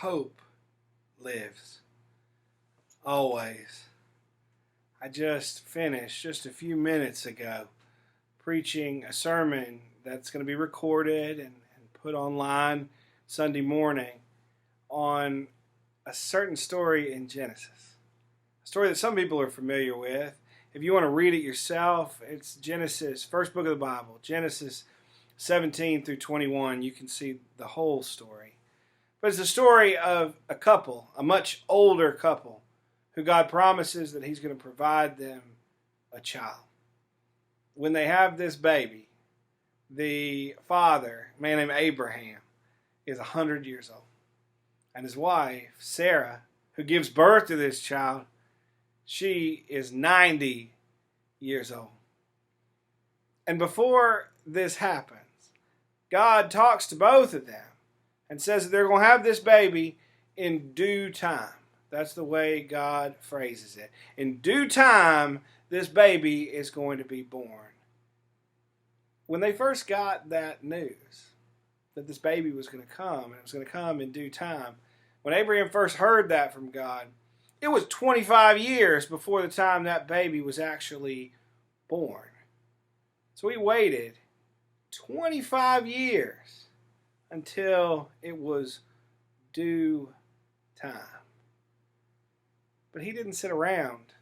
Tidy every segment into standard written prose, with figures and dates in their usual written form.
hope lives always. I just finished just a few minutes ago preaching a sermon that's going to be recorded and put online Sunday morning on a certain story in Genesis. A story that some people are familiar with. If you want to read it yourself, it's Genesis, first book of the Bible, Genesis 17 through 21. You can see the whole story. But it's the story of a couple, a much older couple, who God promises that He's going to provide them a child. When they have this baby, the father, a man named Abraham, is 100 years old. And his wife, Sarah, who gives birth to this child, she is 90 years old. And before this happens, God talks to both of them and says that they're going to have this baby in due time. That's the way God phrases it. In due time, this baby is going to be born. When they first got that news, that this baby was going to come, and it was going to come in due time, when Abraham first heard that from God, it was 25 years before the time that baby was actually born. So he waited 25 years until it was due time. But he didn't sit around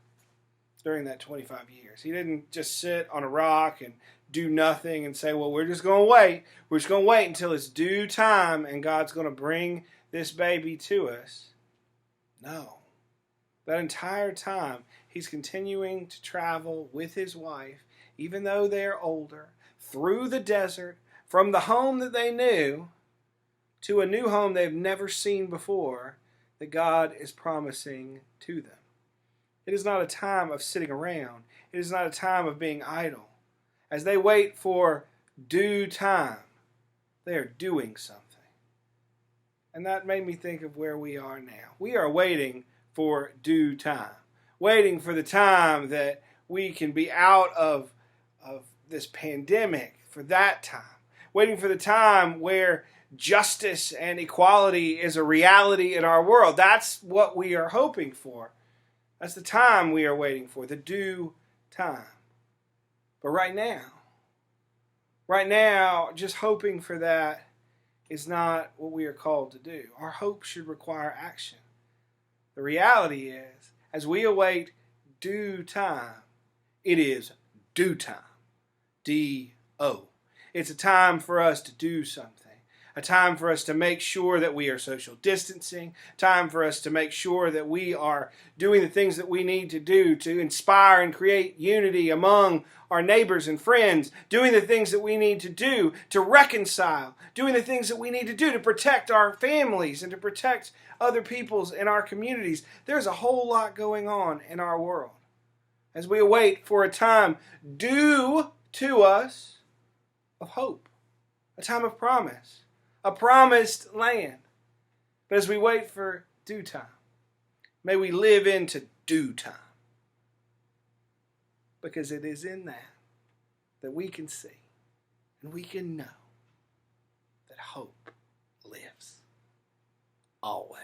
during that 25 years. He didn't just sit on a rock and do nothing and say, well, we're just going to wait. We're just going to wait until it's due time and God's going to bring this baby to us. No. That entire time, he's continuing to travel with his wife, even though they're older, through the desert, from the home that they knew to a new home they've never seen before that God is promising to them. It is not a time of sitting around. It is not a time of being idle. As they wait for due time, they are doing something. And that made me think of where we are now. We are waiting for due time. Waiting for the time that we can be out of this pandemic, for that time. Waiting for the time where justice and equality is a reality in our world. That's what we are hoping for. That's the time we are waiting for, the due time. But right now, just hoping for that is not what we are called to do. Our hope should require action. The reality is, as we await due time, it is due time. D-O. It's a time for us to do something. A time for us to make sure that we are social distancing. Time for us to make sure that we are doing the things that we need to do to inspire and create unity among our neighbors and friends. Doing the things that we need to do to reconcile. Doing the things that we need to do to protect our families and to protect other peoples in our communities. There's a whole lot going on in our world as we await for a time due to us of hope, a time of promise, a promised land. But as we wait for due time, may we live into due time, because it is in that we can see and we can know that hope lives always.